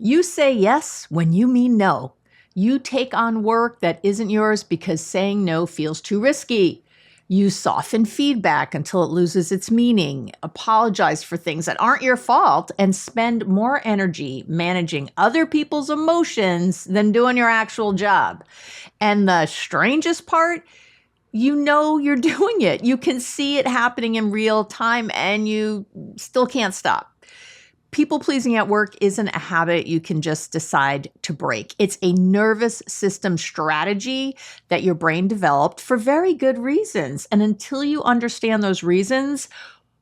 You say yes when you mean no. You take on work that isn't yours because saying no feels too risky. You soften feedback until it loses its meaning, apologize for things that aren't your fault, and spend more energy managing other people's emotions than doing your actual job. And the strangest part, you know you're doing it. You can see it happening in real time and you still can't stop. People pleasing at work isn't a habit you can just decide to break. It's a nervous system strategy that your brain developed for very good reasons. And until you understand those reasons,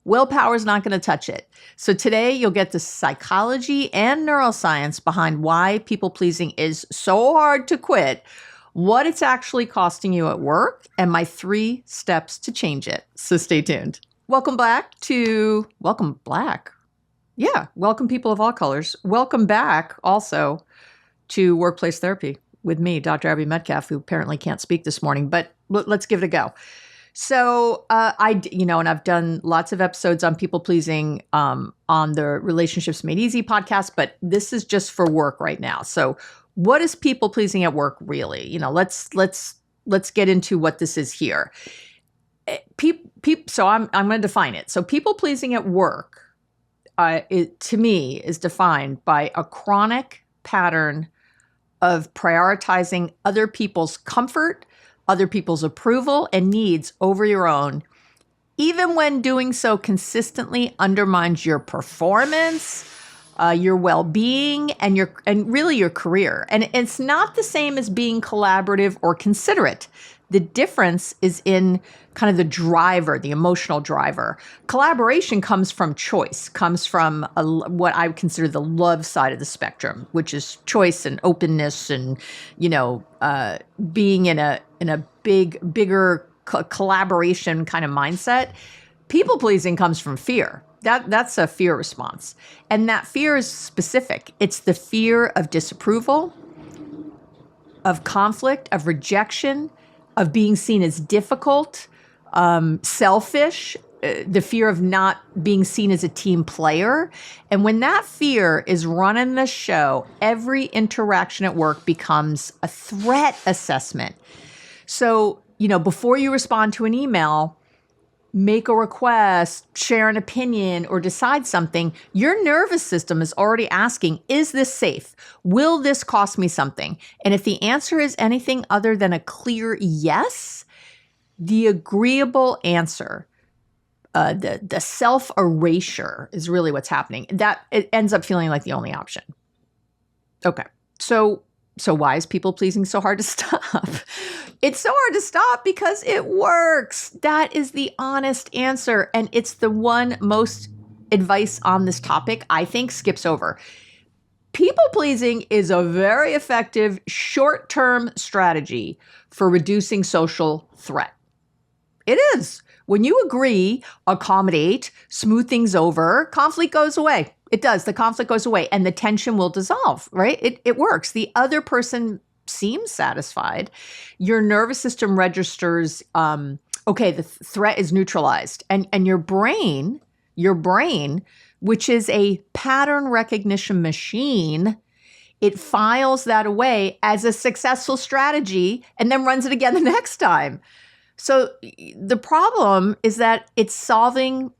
willpower is not going to touch it. So today you'll get the psychology and neuroscience behind why people pleasing is so hard to quit, what it's actually costing you at work, and my 3 steps to change it. So stay tuned. Welcome back. Yeah, welcome people of all colors. Welcome back also to Workplace Therapy with me, Dr. Abby Metcalf, who apparently can't speak this morning, but let's give it a go. So and I've done lots of episodes on people pleasing on the Relationships Made Easy podcast, but this is just for work right now. So what is people pleasing at work really? Let's get into what this is here. So I'm going to define it. So people pleasing at work, to me, is defined by a chronic pattern of prioritizing other people's comfort, other people's approval and needs over your own, even when doing so consistently undermines your performance, your well-being, and really your career. And it's not the same as being collaborative or considerate. The difference is in kind of the driver, the emotional driver. Collaboration comes from choice, comes from what I would consider the love side of the spectrum, which is choice and openness and, being in a bigger collaboration kind of mindset. People pleasing comes from fear. That's a fear response. And that fear is specific. It's the fear of disapproval, of conflict, of rejection, of being seen as difficult, selfish, the fear of not being seen as a team player. And when that fear is running the show, every interaction at work becomes a threat assessment. So, before you respond to an email, make a request, share an opinion, or decide something, your nervous system is already asking, is this safe? Will this cost me something? And if the answer is anything other than a clear yes, the agreeable answer, the self-erasure is really what's happening. That it ends up feeling like the only option. Okay, so why is people pleasing so hard to stop? It's so hard to stop because it works. That is the honest answer. And it's the one most advice on this topic, I think, skips over. People pleasing is a very effective short-term strategy for reducing social threat. It is. When you agree, accommodate, smooth things over, conflict goes away. It does. The conflict goes away and the tension will dissolve, right? It works. The other person seems satisfied. Your nervous system registers, okay, the threat is neutralized. And your brain, which is a pattern recognition machine, it files that away as a successful strategy and then runs it again the next time. So the problem is that it's solving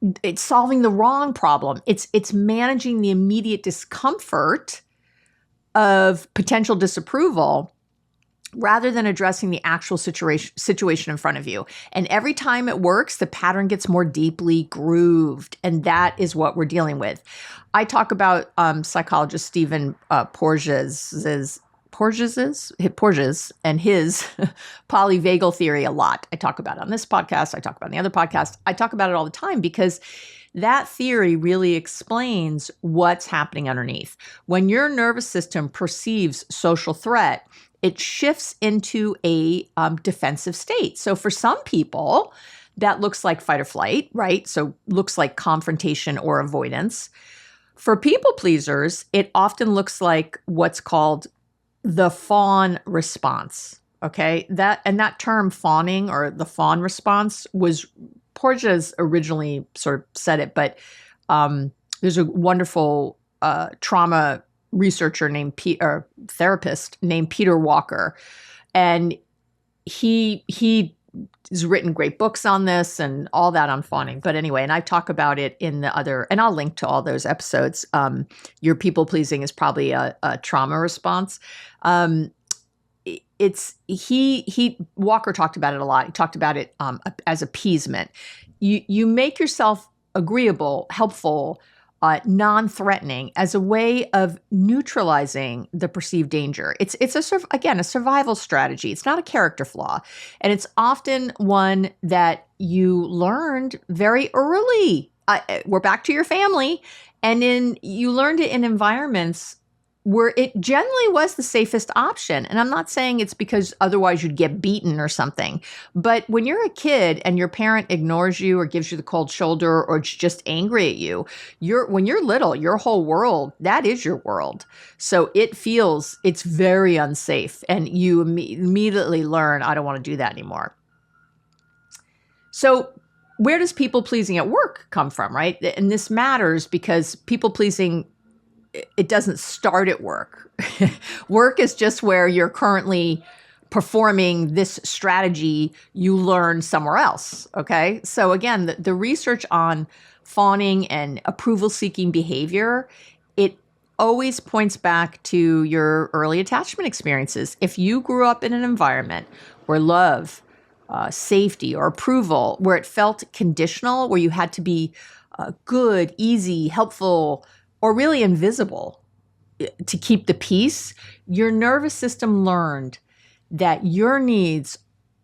the wrong problem. It's managing the immediate discomfort of potential disapproval rather than addressing the actual situation in front of you. And every time it works, the pattern gets more deeply grooved. And that is what we're dealing with. I talk about psychologist Stephen Porges and his polyvagal theory a lot. I talk about it on this podcast. I talk about it on the other podcast. I talk about it all the time because that theory really explains what's happening underneath. When your nervous system perceives social threat, it shifts into a defensive state. So for some people, that looks like fight or flight, right? So looks like confrontation or avoidance. For people pleasers, it often looks like what's called the Fawn response, okay? That term fawning or the Fawn response was Porges originally sort of said it, but there's a wonderful trauma researcher named or therapist named Peter Walker, and he has written great books on this and all that on fawning. But anyway, and I talk about it in the other, and I'll link to all those episodes. Your people pleasing is probably a trauma response. Walker talked about it a lot. He talked about it as appeasement. You make yourself agreeable, helpful, non-threatening as a way of neutralizing the perceived danger. It's a survival strategy. It's not a character flaw, and it's often one that you learned very early. We're back to your family, and you learned it in environments where it generally was the safest option. And I'm not saying it's because otherwise you'd get beaten or something. But when you're a kid and your parent ignores you or gives you the cold shoulder or is just angry at you, when you're little, your whole world, that is your world. So it's very unsafe. And you immediately learn, I don't want to do that anymore. So where does people pleasing at work come from, right? And this matters because people pleasing, it doesn't start at work. Work is just where you're currently performing this strategy you learned somewhere else, okay? So again, the research on fawning and approval-seeking behavior, it always points back to your early attachment experiences. If you grew up in an environment where love, safety, or approval, where it felt conditional, where you had to be good, easy, helpful, or really invisible to keep the peace, your nervous system learned that your needs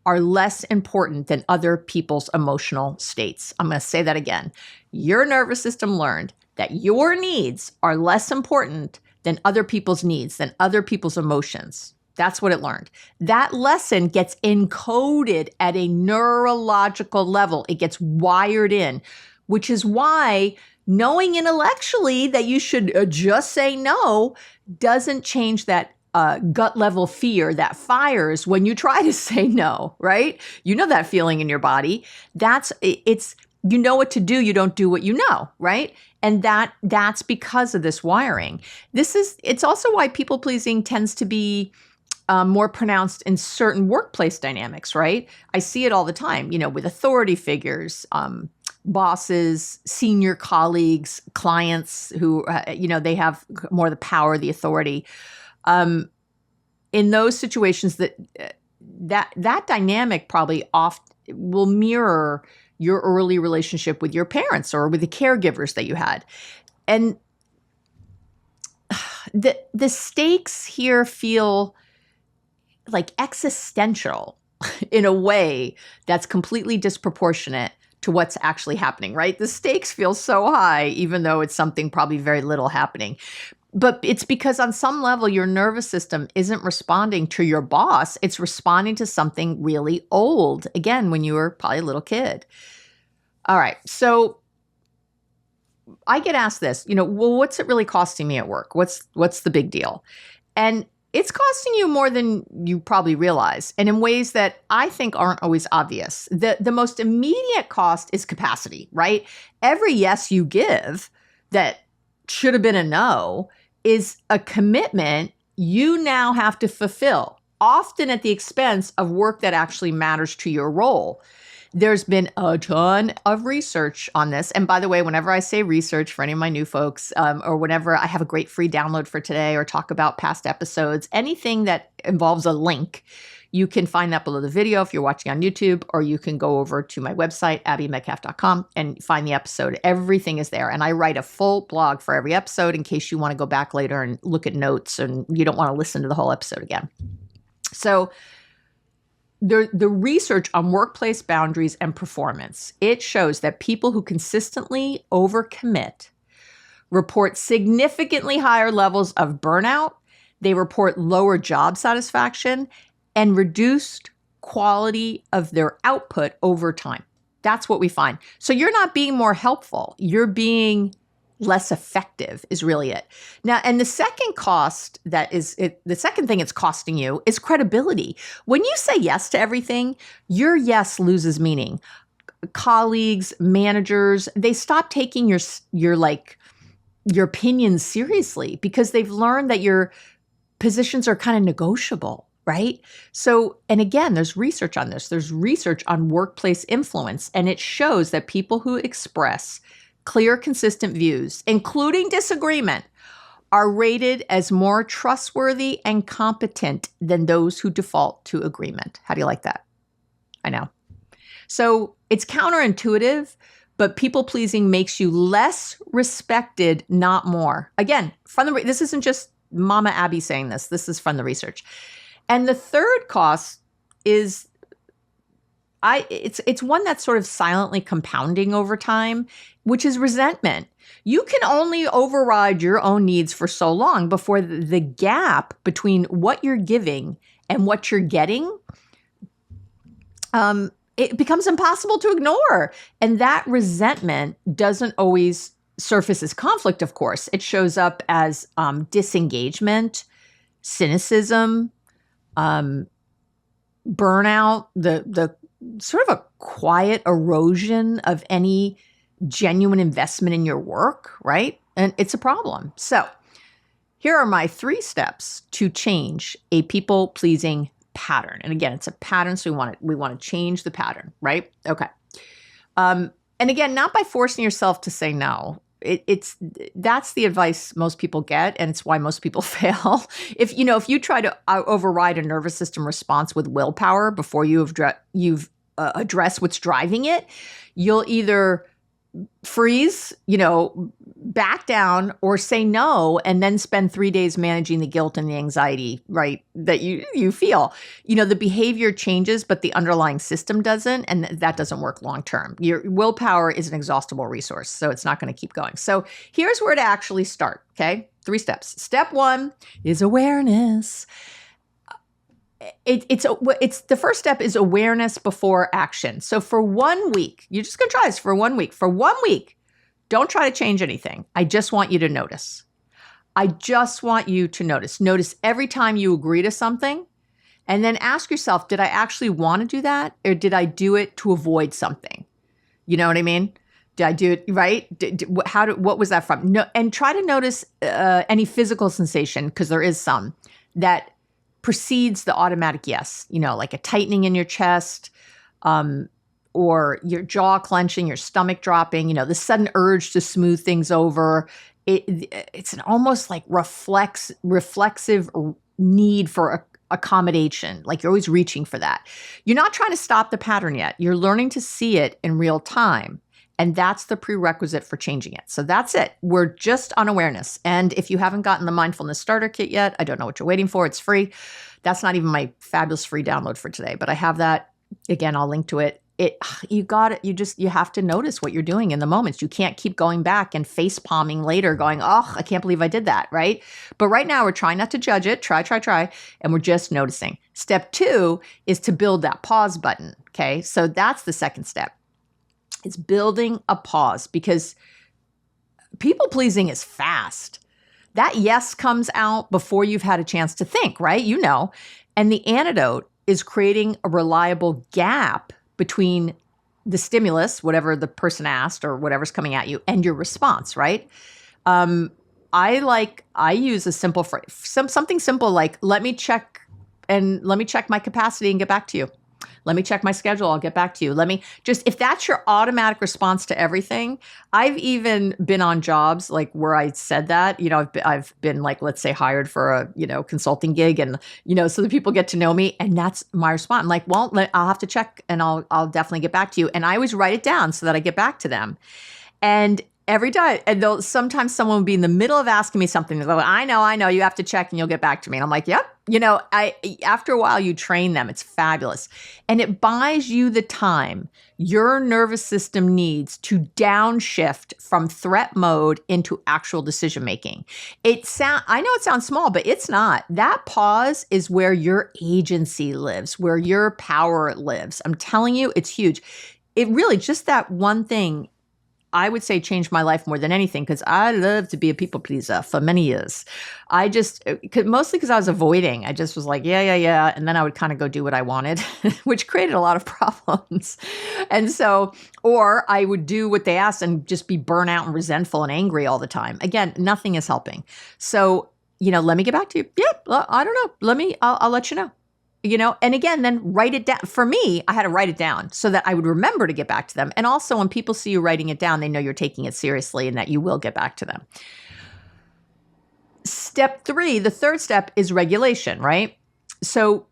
are less important than other people's emotional states. I'm going to say that again. Your nervous system learned that your needs are less important than other people's needs, than other people's emotions. That's what it learned. That lesson gets encoded at a neurological level. It gets wired in, which is why knowing intellectually that you should just say no doesn't change that gut level fear that fires when you try to say no, right? You know that feeling in your body. You know what to do, you don't do what you know, right? And that's because of this wiring. It's also why people pleasing tends to be more pronounced in certain workplace dynamics, right? I see it all the time, with authority figures, bosses, senior colleagues, clients who, they have more the power, the authority. In those situations, that dynamic probably will mirror your early relationship with your parents or with the caregivers that you had. And the stakes here feel like existential in a way that's completely disproportionate to what's actually happening, right? The stakes feel so high, even though it's something probably very little happening. But it's because on some level, your nervous system isn't responding to your boss. It's responding to something really old, again, when you were probably a little kid. All right. So I get asked this, well, what's it really costing me at work? What's the big deal? And it's costing you more than you probably realize, and in ways that I think aren't always obvious. The most immediate cost is capacity, right? Every yes you give that should have been a no is a commitment you now have to fulfill, often at the expense of work that actually matters to your role. There's been a ton of research on this. And by the way, whenever I say research for any of my new folks, or whenever I have a great free download for today or talk about past episodes, anything that involves a link, you can find that below the video if you're watching on YouTube, or you can go over to my website, abbymedcalf.com, and find the episode. Everything is there. And I write a full blog for every episode in case you want to go back later and look at notes and you don't want to listen to the whole episode again. So the research on workplace boundaries and performance, it shows that people who consistently overcommit report significantly higher levels of burnout. They report lower job satisfaction and reduced quality of their output over time. That's what we find. So you're not being more helpful. You're being less effective is really it. Now, and the second the second thing it's costing you is credibility. When you say yes to everything, your yes loses meaning. Colleagues, managers, they stop taking your like your opinions seriously because they've learned that your positions are kind of negotiable, right? So, and again, there's research on this. There's research on workplace influence, and it shows that people who express clear, consistent views, including disagreement, are rated as more trustworthy and competent than those who default to agreement. How do you like that? I know. So it's counterintuitive, but people pleasing makes you less respected, not more. Again, this isn't just Mama Abby saying this. This is from the research. And the third cost is it's one that's sort of silently compounding over time, which is resentment. You can only override your own needs for so long before the gap between what you're giving and what you're getting, it becomes impossible to ignore. And that resentment doesn't always surface as conflict, of course. It shows up as disengagement, cynicism, burnout, the sort of a quiet erosion of any genuine investment in your work, right? And it's a problem. So here are my 3 steps to change a people-pleasing pattern. And again, it's a pattern, so we want to change the pattern, right? Okay. And again, not by forcing yourself to say no. That's the advice most people get, and it's why most people fail. If you try to override a nervous system response with willpower before you've addressed what's driving it, you'll either freeze, back down, or say no, and then spend 3 days managing the guilt and the anxiety, right, that you feel. The behavior changes, but the underlying system doesn't, and that doesn't work long term. Your willpower is an exhaustible resource, so it's not going to keep going. So here's where to actually start, okay? 3 steps. Step 1 is awareness. It's the first step is awareness before action. So for 1 week, you're just going to try this for 1 week. For 1 week, don't try to change anything. I just want you to notice. I just want you to notice. Notice every time you agree to something, and then ask yourself, did I actually want to do that, or did I do it to avoid something? You know what I mean? Did I do it right? What was that from? No, and try to notice any physical sensation, because there is some that precedes the automatic yes, like a tightening in your chest, or your jaw clenching, your stomach dropping, the sudden urge to smooth things over. It's an almost like reflexive need for accommodation, like you're always reaching for that. You're not trying to stop the pattern yet. You're learning to see it in real time. And that's the prerequisite for changing it. So that's it. We're just on awareness. And if you haven't gotten the mindfulness starter kit yet, I don't know what you're waiting for. It's free. That's not even my fabulous free download for today, but I have that. Again, I'll link to it. You got it. You have to notice what you're doing in the moments. You can't keep going back and face palming later going, oh, I can't believe I did that, right? But right now we're trying not to judge it. Try. And we're just noticing. Step 2 is to build that pause button. Okay. So that's the second step. It's building a pause, because people pleasing is fast. That yes comes out before you've had a chance to think, right? And the antidote is creating a reliable gap between the stimulus, whatever the person asked or whatever's coming at you, and your response, right? I use a simple phrase, something simple like, let me check my capacity and get back to you. Let me check my schedule. I'll get back to you. If that's your automatic response to everything. I've even been on jobs like where I said that, I've been like, let's say, hired for a, consulting gig, and, so the people get to know me, and that's my response. I'm like, well, I'll have to check, and I'll definitely get back to you. And I always write it down so that I get back to them. And every time, and sometimes someone will be in the middle of asking me something. They'll go, I know, you have to check and you'll get back to me. And I'm like, yep. After a while, you train them. It's fabulous. And it buys you the time your nervous system needs to downshift from threat mode into actual decision making. I know it sounds small, but it's not. That pause is where your agency lives, where your power lives. I'm telling you, it's huge. It really, just that one thing, I would say changed my life more than anything, because I love to be a people pleaser for many years. I just, mostly because I was avoiding. I just was like, yeah. And then I would kind of go do what I wanted, which created a lot of problems. And so, or I would do what they asked and just be burnt out and resentful and angry all the time. Again, nothing is helping. So, let me get back to you. Yeah, I don't know. I'll let you know. And again, then write it down. For me, I had to write it down so that I would remember to get back to them. And also, when people see you writing it down, they know you're taking it seriously and that you will get back to them. Step 3, the third step is regulation, right? So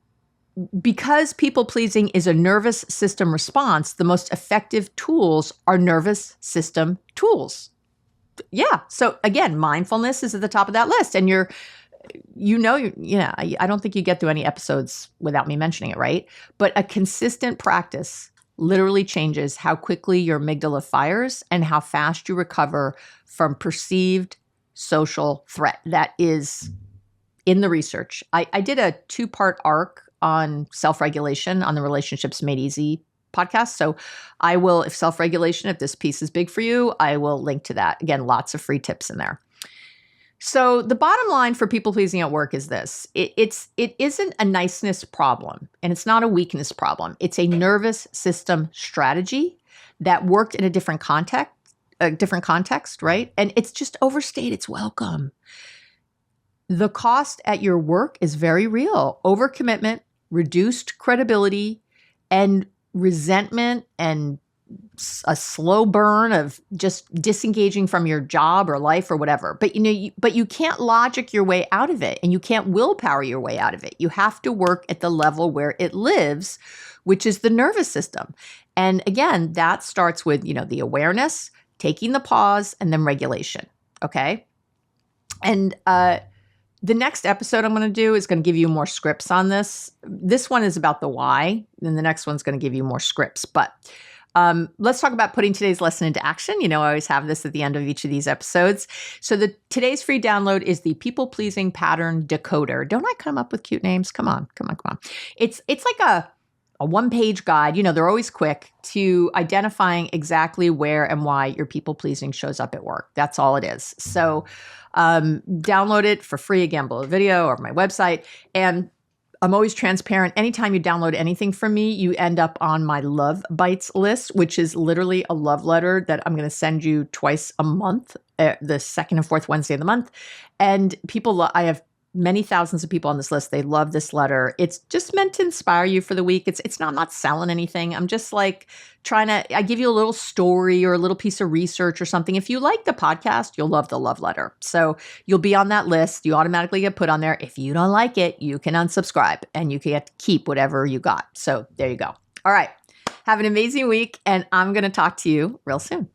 because people pleasing is a nervous system response, the most effective tools are nervous system tools. Yeah. So again, mindfulness is at the top of that list. And I don't think you get through any episodes without me mentioning it, right? But a consistent practice literally changes how quickly your amygdala fires and how fast you recover from perceived social threat. That is in the research. I did a 2-part arc on self-regulation on the Relationships Made Easy podcast. So I will, if self-regulation, if this piece is big for you, I will link to that. Again, lots of free tips in there. So the bottom line for people pleasing at work is this. It isn't a niceness problem, and it's not a weakness problem. It's a nervous system strategy that worked in a different context, right? And it's just overstayed its welcome. The cost at your work is very real. Overcommitment, reduced credibility, and resentment, and a slow burn of just disengaging from your job or life or whatever. But you can't logic your way out of it, and you can't willpower your way out of it. You have to work at the level where it lives, which is the nervous system. And again, that starts with, the awareness, taking the pause, and then regulation. Okay. And the next episode I'm going to do is going to give you more scripts on this. This one is about the why, and the next one's going to give you more scripts. But let's talk about putting today's lesson into action. I always have this at the end of each of these episodes. So today's free download is the People Pleasing Pattern Decoder. Don't I come up with cute names? Come on. It's like a 1-page guide. They're always quick to identifying exactly where and why your people pleasing shows up at work. That's all it is. So download it for free, again, below the video or my website. And I'm always transparent. Anytime you download anything from me, you end up on my Love Bites list, which is literally a love letter that I'm going to send you twice a month, the second and fourth Wednesday of the month. And I have many thousands of people on this list. They love this letter. It's just meant to inspire you for the week. I'm not selling anything. I'm just like I give you a little story or a little piece of research or something. If you like the podcast, you'll love the love letter. So you'll be on that list. You automatically get put on there. If you don't like it, you can unsubscribe and you can keep whatever you got. So there you go. All right. Have an amazing week, and I'm going to talk to you real soon.